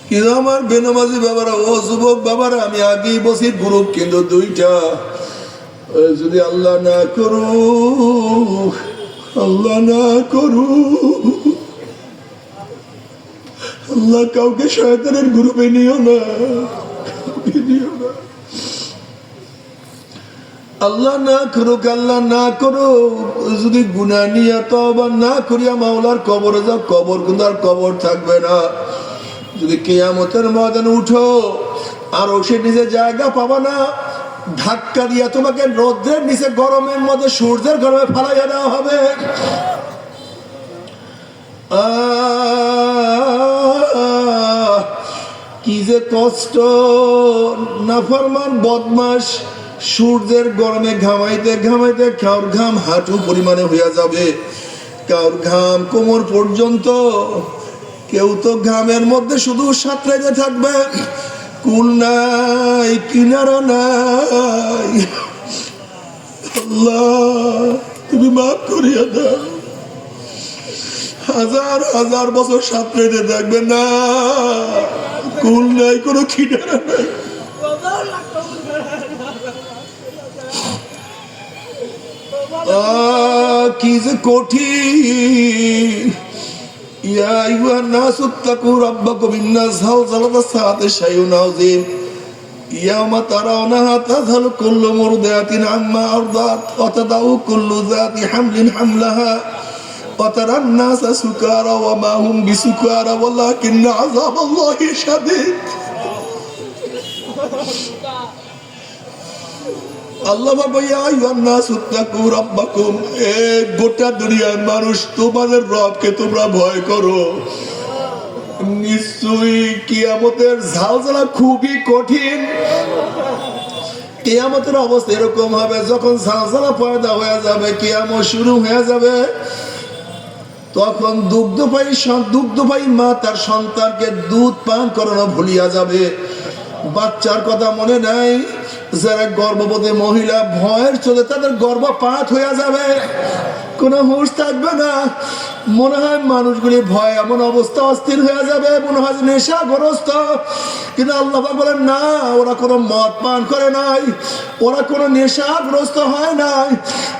কিন্তু আমার বেনামাজি বাবারা, ও যুবক বাবারা, আমি আগেই বসি গ্রুপ কিন্তু দুইটা। যদি আল্লাহ না করুক, আল্লাহ না করুক, আল্লাহ কাউকে শয়তানের গ্রুপে নিও না, নিও না। আল্লাহ না করুক, আল্লাহ না করুক, যদি গুনাহ নিয়ে তওবা না করিয়া মাওলার কবরে যাও, কবর কিন্তু আর কবর থাকবে না। যদি কিয়ামতের ময়দানে উঠো আর সে নিজে জায়গা পাবা না, ধাক্কা দিয়া তোমাকে রোদ্রের নিচে গরমের মধ্যে সূর্যের গরমে ফালাইয়া দেওয়া হবে। কি যে কষ্ট! নাফরমান বদমাশ সূর্যের গরমে ঘামাইতে ঘামাইতে কাউর ঘাম হাঁটু পরিমাণে হইয়া যাবে, কাউর ঘাম কোমর পর্যন্ত। কেউ তো ঘামের মধ্যে শুধু সাঁতরাইতে থাকবে, কুল নাই, কিনারা নাই। আল্লাহ তুমি মাফ করিয়া দাও। হাজার হাজার বছর সাঁতরাইতে থাকবে না, কুল নাই, কোনো কিনারা নাই। কি যে কঠিন! ইয়া আইয়ুহান নাসু তাকু রাব্বাকুম ইন্না যালজালাতাস সাআতি শাইউন আযীম ইয়াওমা তারাওনাহা তাযহালু কুল্লু মুরদিআতিন আম্মা আরদাত ওয়া তাদাউ কুল্লু যাতি হামলিন হামলাহা ওয়া তারান নাসা সুকারা ওয়া মা হুম বিসুকারা ওয়ালাকিন্না আযাবাল্লাহি শাদীদ। আল্লাহ ইয়া আইয়ুহান নাসু তাকু রাব্বাকুম, গোটা দুনিয়ার মানুষ তোমাদের রবকে তোমরা ভয় করো। নিশ্চয়ই কিয়ামতের ঝালঝালা খুবই কঠিন। কিয়ামতের অবস্থা এরকম হবে, যখন ঝালঝালা পয়দা হয়ে যাবে, কিয়ামত শুরু হয়ে যাবে, তখন দুগ্ধপায়ী মা তার সন্তানকে দুধ পান করানো ভুলিয়া যাবে। বাচ্চার কথা মনে নাই। যারা গর্ভবতী মহিলা, ভয়ের চলে তাদের গর্ভপাত হয়ে যাবে, কোনো হুঁশ থাকবে না। মনে হয় মানুষগুলি ভয় এমন অবস্থা অস্থির হয়ে যাবে, মনে হয় নেশাগ্রস্ত। কিন্তু আল্লাহ বলেন না, ওরা কোনো মদ পান করে নাই, ওরা কোনো নেশাগ্রস্ত হয় নাই,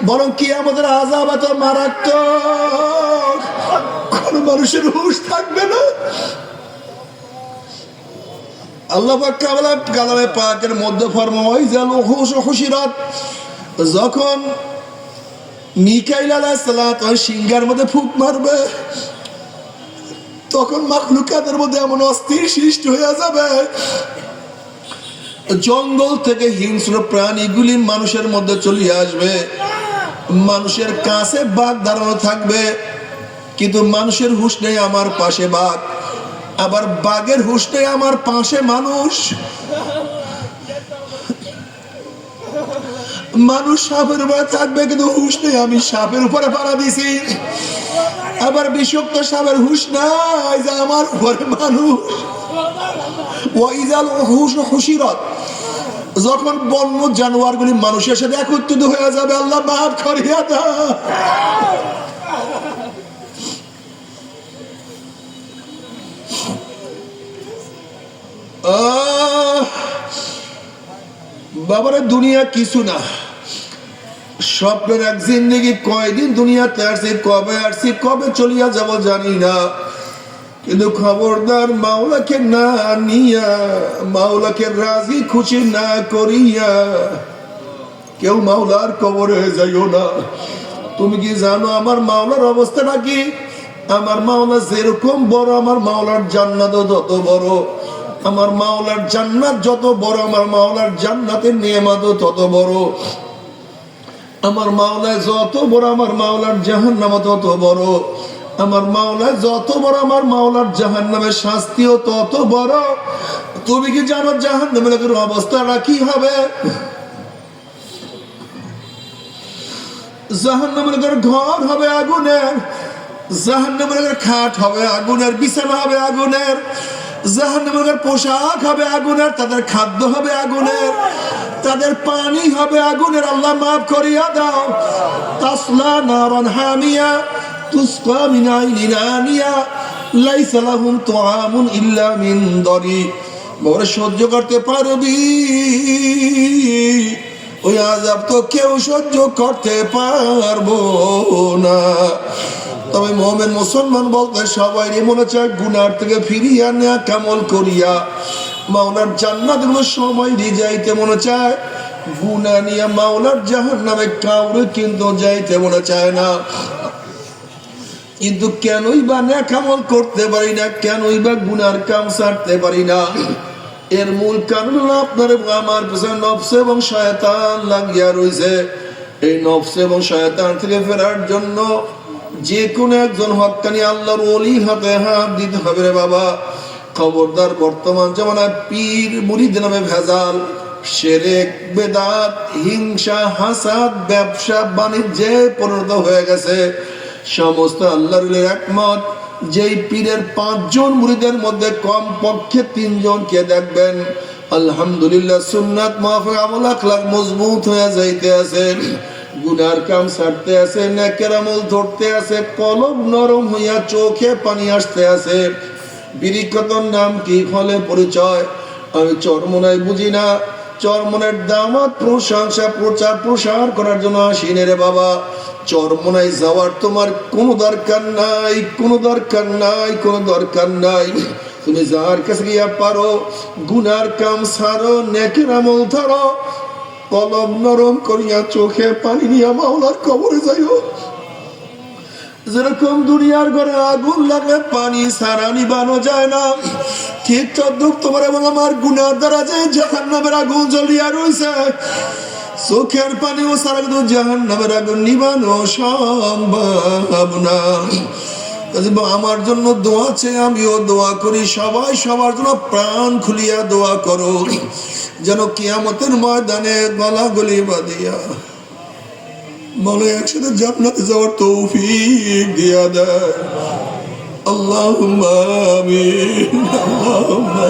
বরং কি আমাদের আযাব এত মারাত্মক, কোনো মানুষের হুঁশ থাকবে না। আল্লাহ পাক কালামে পাকের মধ্যে ফরমায়, যখন মিকাইল আলাইহিস সালাত সিংহের মধ্যে ফুঁক মারবে, তখন মাখলুকাতের মধ্যে এমন অস্থির সৃষ্টি হয়ে যাবে, জঙ্গল থেকে হিংস্র প্রাণীগুলি মানুষের মধ্যে চলে আসবে। মানুষের কাছে বাঘ দাঁড়ানো থাকবে, কিন্তু মানুষের হুঁশ নেই আমার পাশে বাঘ, আবার বাঘের হুঁশ নেই আমার পাশে মানুষ। মানুষ সাপের উপরে থাকবে, কিন্তু হুঁশ নেই আমি সাপের উপরে পাড়া দিছি। আবার বিষাক্ত সাপের হুঁশ নাই যে আমার উপরে মানুষ। ওয়াইজাল হুশিরাত, যখন বন্য জানোয়ারগুলি মানুষের সাথে একত্রিত হয়ে যাবে, আল্লাহ মাফ করিয়া দাও। বাবারে, দুনিয়া কিছু না, স্বপ্নের এক জিন্দেগি। কয়দিন দুনিয়াতে আসছি, কবে আসছি, কবে চলিয়া যাব জানি না। কিন্তু খবরদার, মাওলাকে না নিয়া, মাওলাকে রাজি খুশি না করিয়া কেউ মাওলার কবরে যাইও না। তুমি কি জানো আমার মাওলার অবস্থাটা কি? আমার মাওলা যেরকম বড়, আমার মাওলার জান্নাত তত বড়। আমার মাওলার জান্নাত যত বড়, আমার মাওলার জান্নাতের নিয়ামত তত বড়। আমার মাওলায় যত বড়, আমার মাওলার জাহান্নাম তত বড়। আমার মাওলায় যত বড়, আমার মাওলার জাহান্নামের শাস্তিও তত বড়। তুমি কি জানো জাহান্নামের অবস্থাটা কি হবে? জাহান্নামের ঘর হবে আগুনের, জাহান্নামের খাট হবে আগুনের, বিছানা হবে আগুনের, জাহান্নামের পোশাক হবে আগুনের, তাদের খাদ্য হবে আগুনের, তাদের পানি হবে আগুনের। আল্লাহ মাফ করিয়া দাও। তাসলা নারান হামিয়া তুসকা মিন আইনিন আনিয়া লাইসা লাহুম তুআমুন ইল্লা মিন দরি, বড় সহ্য করতে পারবি ওই আযাব তো কেউ সহ্য করতে পারবো না। তবে মুমিন মুসলমান বলতে সবাই মনে চায় গুনার থেকে ফিরিয়া নেয়া কামল করিয়া মাওলার জান্নাত গুলো সময় দিয়ে যাইতে মনে চায়। গুনাহ নিয়ে মাওলার জাহান্নামে কাউরে কিন্তু যাইতে মনে চায় না। কিন্তু কেনই বা নেক আমল করতে পারি না, কেনই বা গুনার কাম ছাড়তে পারি না? এর মূল কারণ হলো আপনার আমার পেছনে নফস এবং শয়তান লাগিয়া রয়েছে। এই নফস এবং শয়তান থেকে ফেরার জন্য যে কোনো একজন হক্কানি আল্লাহর ওলির হাতে হাত দিতে হবে রে বাবা। খবরদার, বর্তমান জামানায় পীর মুরিদ নামে ভেজাল, শিরক, বেদাত, হিংসা, হাসাদ, ব্যবসা বাণিজ্যে পরিণত হয়ে গেছে। সমস্ত আল্লাহর ওলির একমত, যেই পীরের 5 জন মুরিদের মধ্যে কম পক্ষে 3 জনকে দেখবেন আলহামদুলিল্লাহ সুন্নাত মাফিক আমল আখলাক মজবুত হয়ে যাইতে আছে, গুনার কাম ছাড়তে আছে, নেকের আমল ধরতে আছে, কলব নরম হইয়া চোখে পানি আসতে আছে। বিরিকতর নাম কি, ফলে পরিচয়? আমি চরমনাই বুঝি না, চরমনের দামাত প্রশংসা প্রচার প্রসার করার জন্য আসিনে রে বাবা। চরমনাই যাওয়ার তোমার কোনো দরকার নাই, কোনো দরকার নাই, কোনো দরকার নাই। তুমি যার কাছে গিয়া পারো গুনার কাম ছাড়ো, নেকের আমল ধরো, কলম নরম করিয়া চোখে পানি নিয়া মাওলার কবরে যাইও। যেরকম দুনিয়ার ঘরে আগুন লাগে পানি ছাড়া নিবানো যায় না, ঠিক তদ্রুপ তোমার এবং আমার গুনার দ্বারা যে জাহান্নামের আগুন জ্বলিয়া রয়েছে, চোখের পানিও ছাড়া কিন্তু জাহান্নামের আগুন নিবানো সম্ভব না। আমার জন্য দোয়া আছে, আমিও দোয়া করি, সবাই সবার জন্য প্রাণ খুলিয়া দোয়া করো, যেন কিয়ামতের ময়দানে গলাগলি বাঁধিয়া বলে একসাথে জান্নাতে যাওয়ার তৌফিক দিয়া দেয়। আল্লাহুম্মা আমিন, আল্লাহুম্মা